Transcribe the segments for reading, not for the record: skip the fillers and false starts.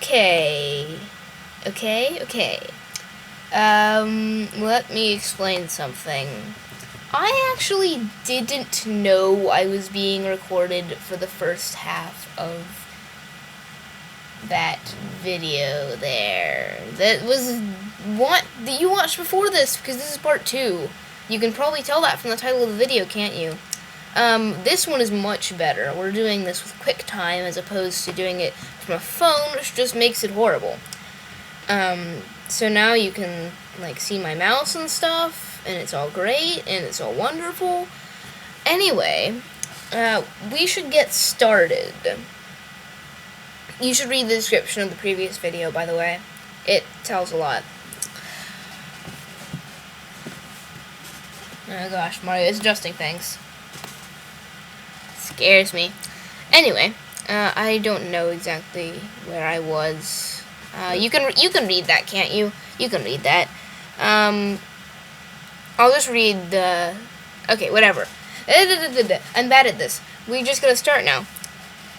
Okay. Let me explain something. I actually didn't know I was being recorded for the first half of that video there. That was what that you watched before this, because this is part 2. You can probably tell that from the title of the video, can't you? This one is much better. We're doing this with QuickTime as opposed to doing it from a phone, which just makes it horrible. So now you can, like, see my mouse and stuff, and it's all great, and it's all wonderful. Anyway, we should get started. You should read the description of the previous video, by the way. It tells a lot. Oh gosh, Mario is adjusting things. Scares me. Anyway, I don't know exactly where I was. You can read that, can't you? You can read that. I'll just read the. Okay, whatever. I'm bad at this. We just gotta start now.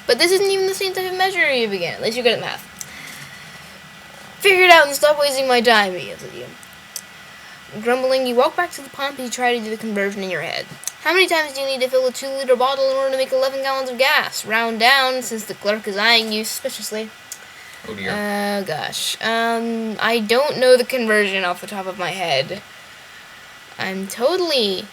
But this isn't even the same type of measure you begin. At least you're good at math. Figure it out and stop wasting my time, he yells at you. Grumbling, you walk back to the pump and you try to do the conversion in your head. How many times do you need to fill a 2-liter bottle in order to make 11 gallons of gas? Round down, since the clerk is eyeing you suspiciously. Oh dear. Gosh. I don't know the conversion off the top of my head. I'm totally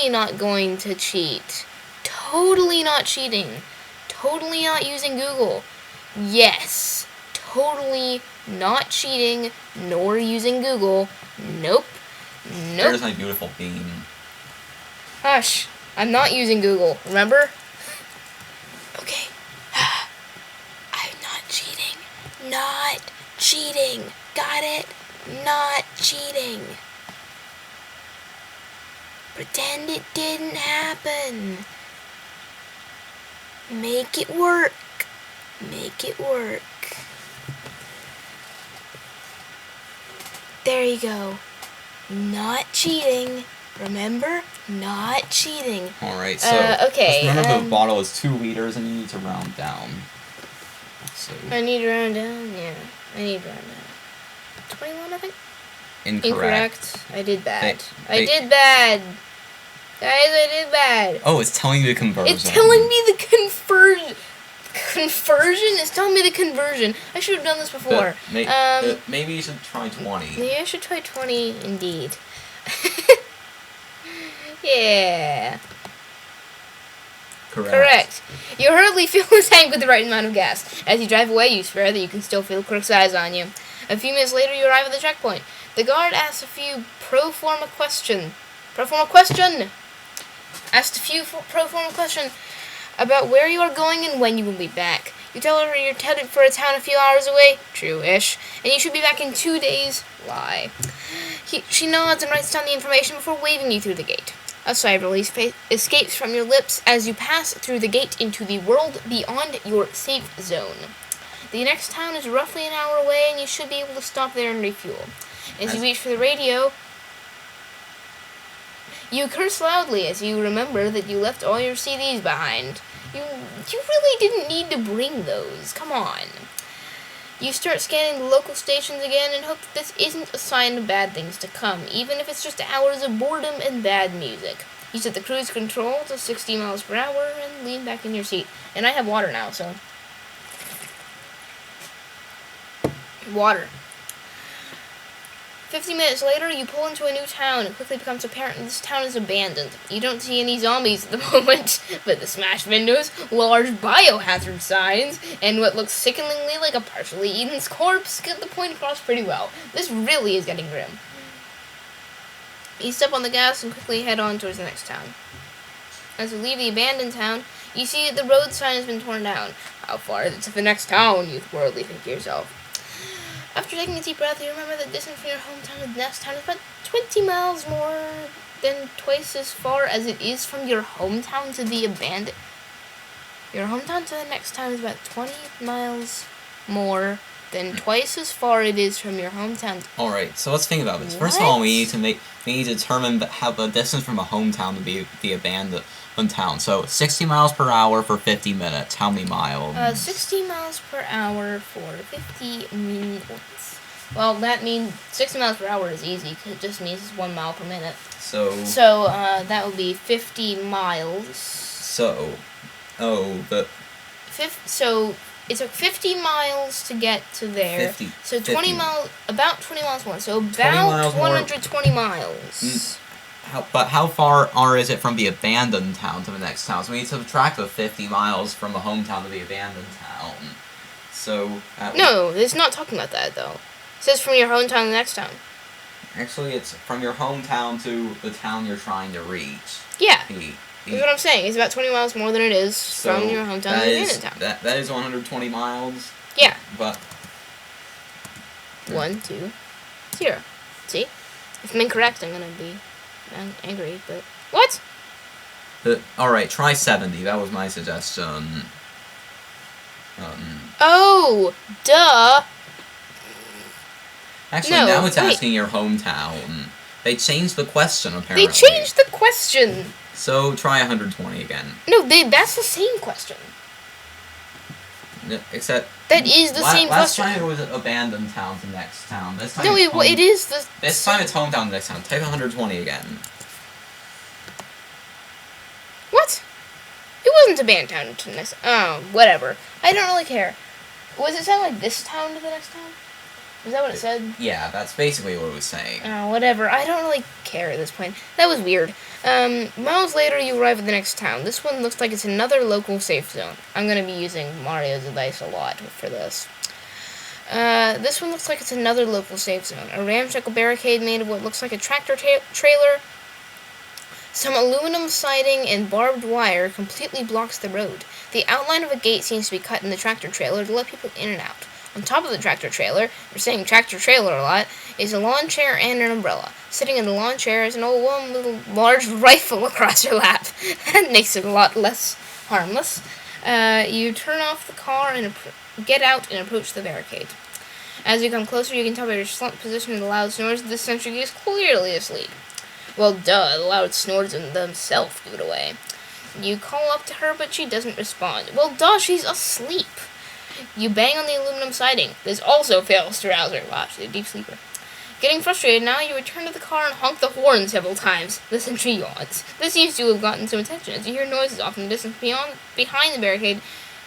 not going to cheat. Totally not cheating. Totally not using Google. Yes. Totally not cheating, nor using Google. Nope. There's my beautiful beam. Hush. I'm not using Google, remember? Okay. I'm not cheating. Not cheating. Got it? Not cheating. Pretend it didn't happen. Make it work. Make it work. There you go. Not cheating. Remember? Not cheating. Alright, so okay, just remember the bottle is 2 liters and you need to round down. So I need to round down? Yeah. I need to round down. 21, I think? Incorrect. I did bad. I did bad. Guys, I did bad. Oh, it's telling you the conversion. It's telling me the conversion. Conversion? It's telling me the conversion. I should have done this before. Maybe you should try 20. Maybe I should try 20, indeed. Yeah. Correct. You hurriedly fill the tank with the right amount of gas. As you drive away, you swear that you can still feel Crook's eyes on you. A few minutes later, you arrive at the checkpoint. The guard asks a few pro forma question about where you are going and when you will be back. You tell her you're headed for a town a few hours away, true-ish, and you should be back in 2 days, lie. She nods and writes down the information before waving you through the gate. A sigh of relief escapes from your lips as you pass through the gate into the world beyond your safe zone. The next town is roughly an hour away, and you should be able to stop there and refuel. As you reach for the radio, you curse loudly as you remember that you left all your CDs behind. You really didn't need to bring those. Come on. You start scanning the local stations again and hope that this isn't a sign of bad things to come, even if it's just hours of boredom and bad music. You set the cruise control to 60 miles per hour and lean back in your seat. And I have water now, so... Water. 50 minutes later, you pull into a new town. It quickly becomes apparent that this town is abandoned. You don't see any zombies at the moment, but the smashed windows, large biohazard signs, and what looks sickeningly like a partially eaten corpse get the point across pretty well. This really is getting grim. You step on the gas and quickly head on towards the next town. As you leave the abandoned town, you see that the road sign has been torn down. How far is it to the next town, you worldly think to yourself. After taking a deep breath, you remember the distance from your hometown to the next town is about 20 miles more than twice as far as it is from your hometown to the Your hometown to the next town is about 20 miles more then twice as far it is from your hometown. Alright, so let's think about this. First of all, we need to determine how the distance from a hometown to the abandoned town. So 60 miles per hour for 50 minutes. How many miles? 60 miles per hour for 50 minutes. Well, that means 60 miles per hour is easy because it just means it's 1 mile per minute. So that would be 50 miles. So it took 50 miles to get to there. 50, so 20 miles, about 20 miles more. So about miles 120 miles. How far is it from the abandoned town to the next town? So we need to subtract the 50 miles from the hometown to the abandoned town. So no, it's not talking about that though. It says from your hometown to the next town. Actually, it's from your hometown to the town you're trying to reach. Yeah. That's what I'm saying. It's about 20 miles more than it is from your hometown to the abandoned town. That is 120 miles. Yeah. But 1, 2, 0. See? If I'm incorrect, I'm gonna be angry, but... What? Alright, try 70. That was my suggestion. Oh! Duh! Actually, no, now it's wait. asking your hometown. They changed the question, apparently. They changed the question! So, try 120 again. No, that's the same question. Except... That is the same last question. time it was abandoned town to next town. This time No, it is the... This time it's hometown to next town. Type 120 again. What? It wasn't abandoned town to the next... Oh, whatever. I don't really care. Was it sound like this town to the next town? Is that what it said? Yeah, that's basically what it was saying. Oh, whatever. I don't really care at this point. That was weird. Miles later, you arrive at the next town. This one looks like it's another local safe zone. I'm going to be using Mario's advice a lot for this. This one looks like it's another local safe zone. A ramshackle barricade made of what looks like a tractor trailer. Some aluminum siding and barbed wire completely blocks the road. The outline of a gate seems to be cut in the tractor trailer to let people in and out. On top of the tractor trailer, we're saying tractor trailer a lot, is a lawn chair and an umbrella. Sitting in the lawn chair is an old woman with a large rifle across her lap. That makes it a lot less harmless. You turn off the car and get out and approach the barricade. As you come closer, you can tell by your slumped position and the loud snores that this sentry is clearly asleep. Well, duh, the loud snores themselves give it away. You call up to her, but she doesn't respond. Well, duh, she's asleep. You bang on the aluminum siding. This also fails to rouse her. Wow, she's a deep sleeper. Getting frustrated now, you return to the car and honk the horn several times. The sentry yawns. This seems to have gotten some attention as you hear noises off in the distance behind the barricade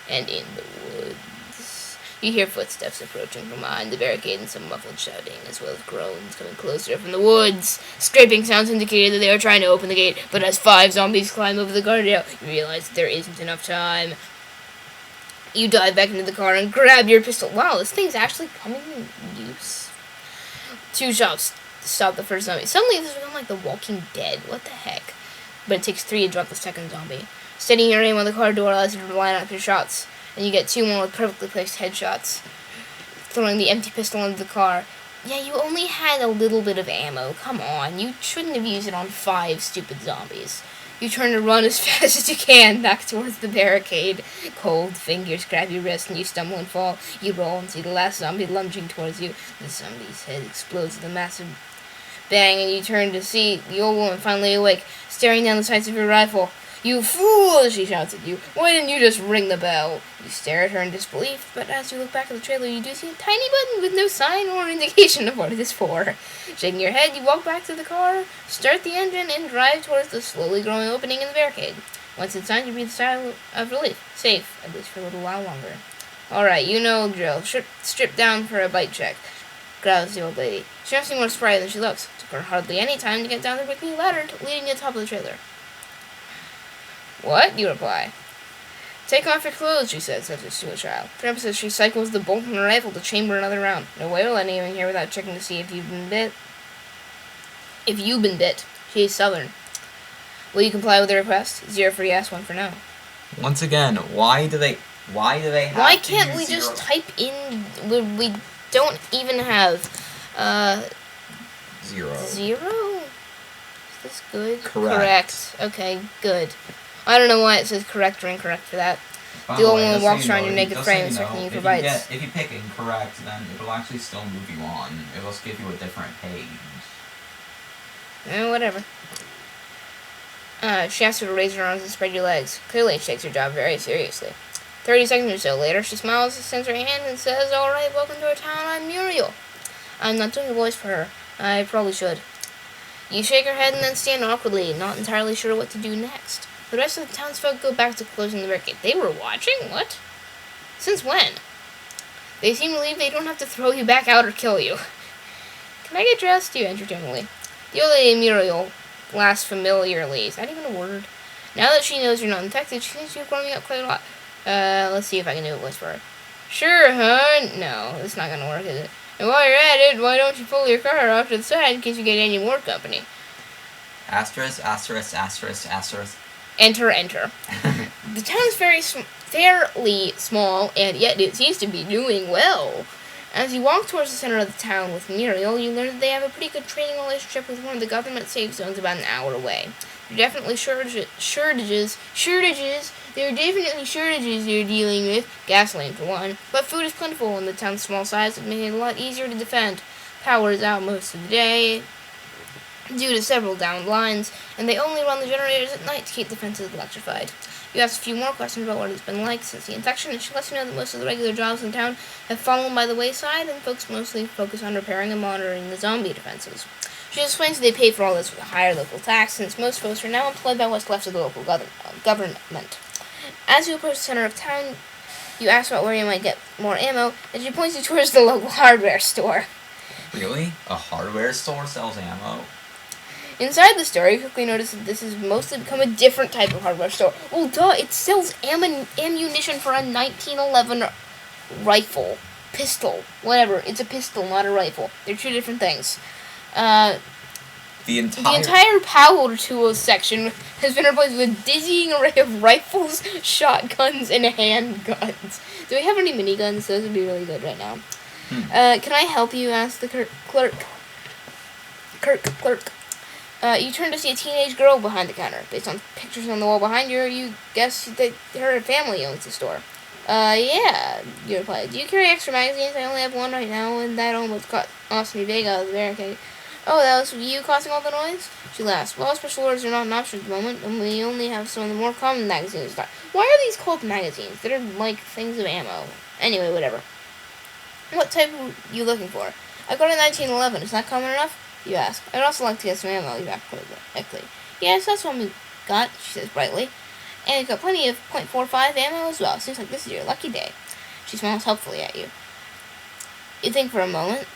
and in the woods. You hear footsteps approaching from behind the barricade and some muffled shouting, as well as groans coming closer from the woods. Scraping sounds indicated that they are trying to open the gate, but as 5 zombies climb over the guardrail, you realize that there isn't enough time. You dive back into the car and grab your pistol. Wow, this thing's actually coming in use. 2 shots to stop the first zombie. Suddenly this has become like The Walking Dead. What the heck? But it takes 3 to drop the second zombie. Steadying your aim on the car door allows you to line up your shots. And you get 2 more with perfectly placed headshots. Throwing the empty pistol into the car. Yeah, you only had a little bit of ammo. Come on, you shouldn't have used it on 5 stupid zombies. You turn to run as fast as you can back towards the barricade. Cold fingers grab your wrist and you stumble and fall. You roll and see the last zombie lunging towards you. The zombie's head explodes with a massive bang and you turn to see the old woman finally awake, staring down the sights of your rifle. You fool, she shouts at you. Why didn't you just ring the bell? You stare at her in disbelief, but as you look back at the trailer, you do see a tiny button with no sign or indication of what it is for. Shaking your head, you walk back to the car, start the engine, and drive towards the slowly growing opening in the barricade. Once inside, you breathe a sigh of relief. Safe, at least for a little while longer. Alright, you know the drill. Strip down for a bite check, growls the old lady. She doesn't seem more surprised than she looks. Took her hardly any time to get down the rickety ladder leading to the top of the trailer. What? You reply. Take off your clothes, she says, as if to a child. For emphasis, she cycles the bolt from her rifle to chamber another round. No way will anyone here without checking to see if you've been bit. If you've been bit. She is southern. Will you comply with the request? 0 for yes, 1 for no. Once again, why do they have Why can't to we use just 0? type in... We don't even have... 0. 0? Is this good? Correct. Okay, good. I don't know why it says correct or incorrect for that. By The old way, one just walks so you around know, your naked just frame, so you sucking know, you for if bites. if you pick incorrect, then it'll actually still move you on. It'll just give you a different page. Whatever. She asks you to raise your arms and spread your legs. Clearly, she takes her job very seriously. 30 seconds or so later, she smiles, extends her hand, and says, "Alright, welcome to our town, I'm Muriel." I'm not doing a voice for her. I probably should. You shake her head and then stand awkwardly, not entirely sure what to do next. The rest of the townsfolk go back to closing the barricade. They were watching? What? Since when? They seem to believe they don't have to throw you back out or kill you. Can I get dressed? You enter timidly. The old lady Muriel laughs familiarly. Is that even a word? Now that she knows you're not infected, she seems to be warming up quite a lot. Let's see if I can do a voice for her. Sure, huh? No, it's not gonna work, is it? And while you're at it, why don't you pull your car off to the side in case you get any more company? Asterisk, asterisk, asterisk, asterisk. Enter, enter. The town is fairly small, and yet it seems to be doing well. As you walk towards the center of the town with Muriel, you learn that they have a pretty good trading relationship with one of the government safe zones about an hour away. There are definitely shortages you're dealing with, gasoline for one, but food is plentiful and the town's small size, making it a lot easier to defend. Power is out most of the day due to several downed lines, and they only run the generators at night to keep the fences electrified. You ask a few more questions about what it's been like since the infection, and she lets you know that most of the regular jobs in town have fallen by the wayside, and folks mostly focus on repairing and monitoring the zombie defenses. She explains that they pay for all this with a higher local tax, since most folks are now employed by what's left of the local government. As you approach the center of town, you ask about where you might get more ammo, and she points you towards the local hardware store. Really? A hardware store sells ammo? Inside the store, you quickly notice that this has mostly become a different type of hardware store. Well, duh, it sells ammunition for a 1911 rifle. Pistol. Whatever. It's a pistol, not a rifle. They're two different things. The entire power tools section has been replaced with a dizzying array of rifles, shotguns, and handguns. Do we have any miniguns? Those would be really good right now. Can I help you? Asked the clerk. You turn to see a teenage girl behind the counter. Based on pictures on the wall behind her, you guess that her family owns the store. Yeah, you replied. Do you carry extra magazines? I only have one right now, and that almost cost me big out of the barricade. Oh, that was you causing all the noise? She laughs. Well, special orders are not an option at the moment, and we only have some of the more common magazines. Why are these called magazines? They're like things of ammo. Anyway, whatever. What type are you looking for? I've got a 1911. Is that common enough? You ask. I'd also like to get some ammo, you ask quickly. Yes, that's what we got, she says brightly. And you've got plenty of .45 ammo as well. Seems like this is your lucky day. She smiles helpfully at you. You think for a moment,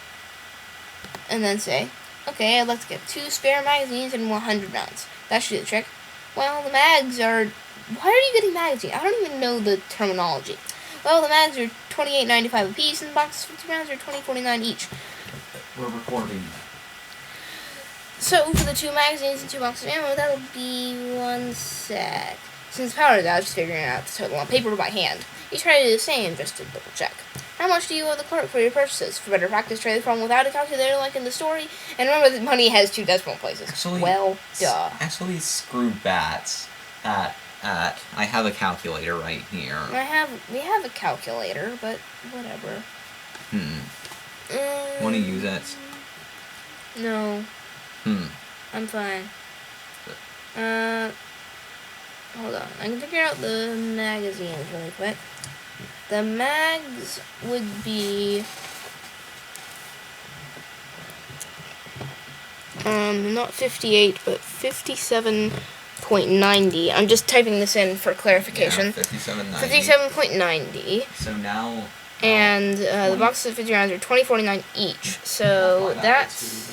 and then say, okay, I'd like to get 2 spare magazines and 100 rounds. That should do the trick. Well, the mags are... Why are you getting magazines? I don't even know the terminology. Well, the mags are $28.95 a piece, and the boxes of 50 rounds are $20.49 each. We're recording. So, for the 2 magazines and 2 boxes of ammo, that'll be 1 sec. Since power is out, she's figuring out the total on paper by hand. You try to do the same, just to double check. How much do you owe the clerk for your purchases? For better practice, try the problem without a calculator like in the story. And remember that money has 2 decimal places. Actually, well, duh. Actually, screw bats. I have a calculator right here. We have a calculator, but whatever. Want to use it? No. I'm fine. Hold on. I can figure out the magazines really quick. The mags would be... not 58, but 57.90. I'm just typing this in for clarification. Yeah, 57.90. 57.90. So now... And the boxes of 50 rounds are $20.49 each. So that's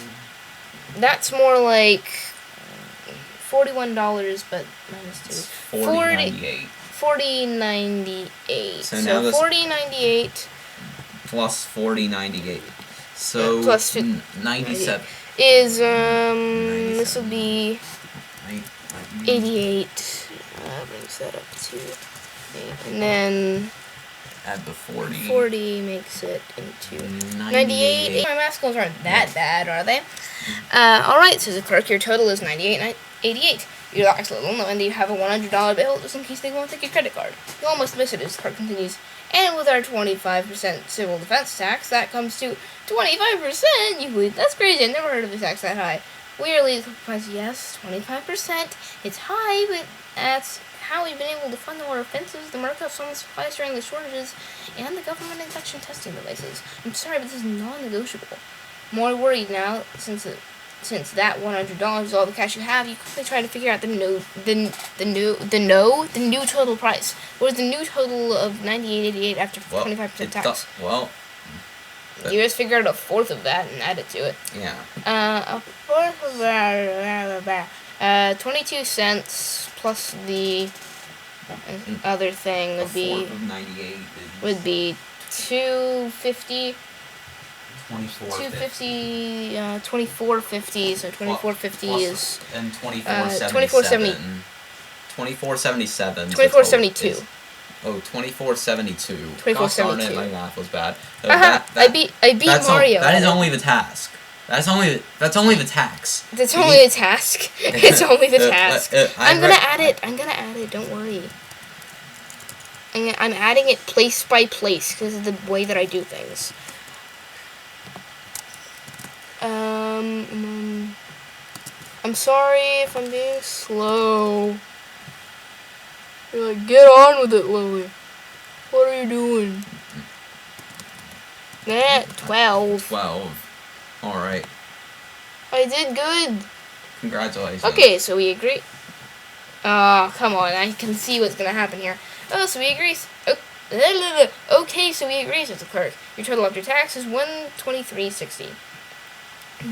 more like $41, but minus 2. $40.98. So now $40.98 plus $40.98. So plus 97 is this will be 88. Brings that up to 8, and then add the 40. 40 makes it into 98. My math skills aren't that bad, are they? Alright, says the clerk, your total is 98.88. You relax a little, knowing that you have a $100 bill just in case they won't take your credit card. You almost miss it as the card continues. And with our 25% civil defense tax, that comes to 25%. You believe that's crazy? I've never heard of a tax that high. Wearily, the price, yes, 25%. It's high, but that's how we've been able to fund our offenses, the markups on the supplies during the shortages, and the government infection testing devices. I'm sorry, but this is non-negotiable. More worried now, since that $100 is all the cash you have, you quickly try to figure out the new total price. What is the new total of $98.88 after 25% tax? You just figure out a fourth of that and add it to it. Yeah. A fourth of that, 22 cents plus the other thing would be. Of 98 would be 250. 24.50. 24.50. So 24.50 is. And 24.70. 24.77. 24.72. Oh, 24.72. 24.72. My math was bad. I beat Mario. That is only the task. That's only the tax. That's only the task. It's only the task. I'm gonna add it. Don't worry. I'm adding it place by place because of the way that I do things. I'm sorry if I'm being slow. You're like, get on with it, Lily. What are you doing? 12. 12. Alright. I did good. Congratulations. Okay, so we agree. Oh, come on. I can see what's going to happen here. Oh, so we agree. Okay, so we agree, says the clerk. Your total after tax is $123.60.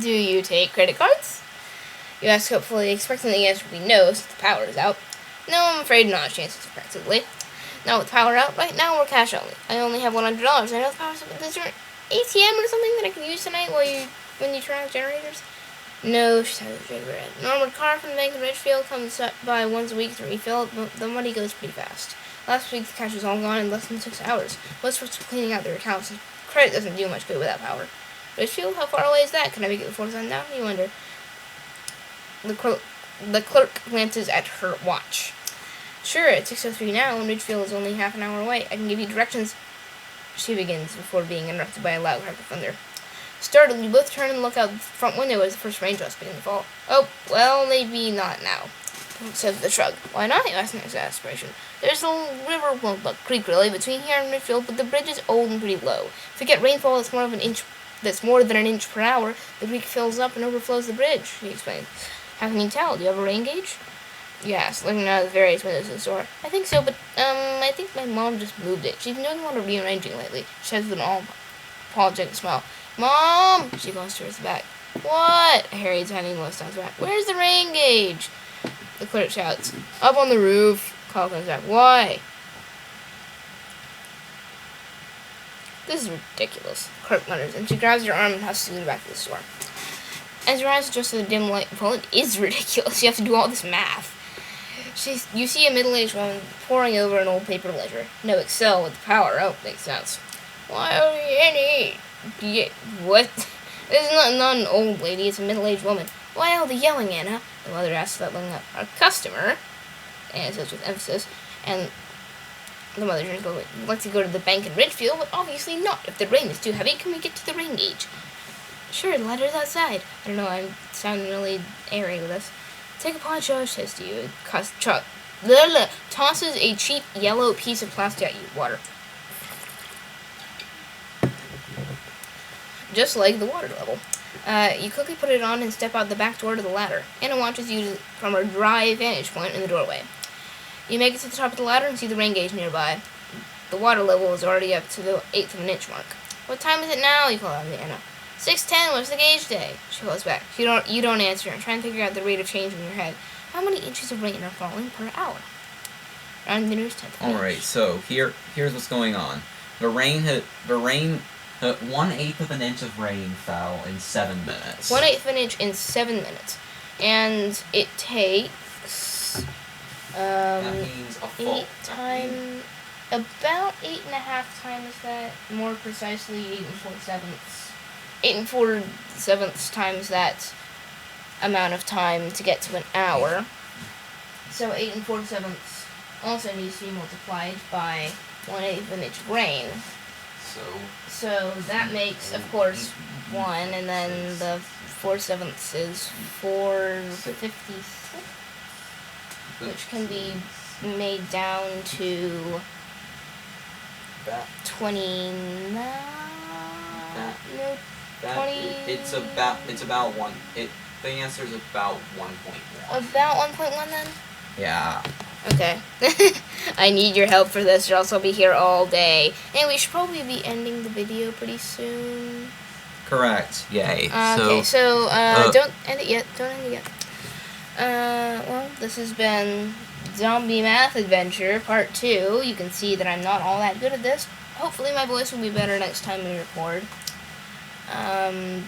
Do you take credit cards? You ask hopefully, expecting the answer to be no, since the power is out. No, I'm afraid not. Chances are practically. Now with power out, right now we're cash only. I only have $100. I know the power's up. Is there an ATM or something that I can use tonight when you turn off generators? No, she said the red. Normal car from the bank in Ridgefield comes up by once a week to refill, but the money goes pretty fast. Last week the cash was all gone in less than 6 hours. Most folks are cleaning out their accounts. Credit doesn't do much good without power. Ridgefield, how far away is that? Can I make it before sundown? You wonder. The clerk glances at her watch. Sure, it's 6:03 now, and Ridgefield is only half an hour away. I can give you directions. She begins before being interrupted by a loud crack of thunder. Startled, you both turn and look out the front window as the first raindrops begin to fall. Oh, well, maybe not now, says the shrug. Why not? You ask in exasperation. There's a river, well, a creek really, between here and Ridgefield, but the bridge is old and pretty low. If you get rainfall that's more than an inch per hour, the creek fills up and overflows the bridge, he explained. How can you tell? Do you have a rain gauge? Yes, looking out of the various windows of the store. I think so, but, I think my mom just moved it. She's been doing a lot of rearranging lately, she says with an all-apologetic smile. Mom! She goes towards the back. What? Harry, tiny voice sounds back. Where's the rain gauge? The clerk shouts. Up on the roof. Call comes back. Why? This is ridiculous. Clerk mutters, and she grabs your arm and hustles you back to the store. As your eyes adjust to the dim light, well, it is ridiculous. You have to do all this math. You see a middle-aged woman poring over an old paper ledger. No Excel with the power. Oh, makes sense. Why are you any? What? This is not an old lady. It's a middle-aged woman. Why all the yelling, Anna? The mother asks without looking up. Our customer, Anna says with emphasis, and the mother turns to would like to go to the bank in Ridgefield, but obviously not. If the rain is too heavy, can we get to the rain gauge? Sure, the ladder's outside. I don't know, I'm sounding really airy with this. Take a paw, Joe, says to you. Tosses a cheap yellow piece of plastic at you. Water. Just like the water level. You quickly put it on and step out the back door to the ladder. Anna watches you from her dry vantage point in the doorway. You make it to the top of the ladder and see the rain gauge nearby. The water level is already up to the 1/8 of an inch mark. What time is it now? You call out to Anna. 6:10. What's the gauge day? She calls back. You don't answer. I'm trying to figure out the rate of change in your head. How many inches of rain are falling per hour? Around the nearest 10th. Alright, so here's what's going on. The rain 1/8 of an inch of rain fell in 7 minutes. 1/8 of an inch in 7 minutes. And it takes that means a full about 8.5 times that, more precisely 8 4/7 times that amount of time to get to an hour. So 8 4/7 also needs to be multiplied by 1/8 of an inch of rain. So that makes, of course, 1, and then the 4/7 is 456, which can be made down to 29. No, 20. It's about one. The answer is about 1.1. About 1.1 then. Yeah. Okay. I need your help for this, or else I'll be here all day. And we should probably be ending the video pretty soon. Correct. Yay. Okay, so don't end it yet. Don't end it yet. Well, this has been Zombie Math Adventure Part 2. You can see that I'm not all that good at this. Hopefully my voice will be better next time we record.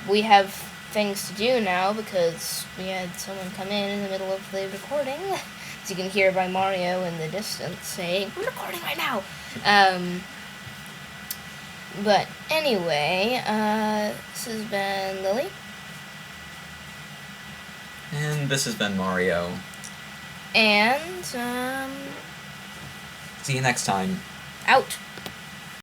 We have things to do now because we had someone come in the middle of the recording. As you can hear by Mario in the distance saying, "We're recording right now." But anyway, this has been Lily. And this has been Mario. And, see you next time. out.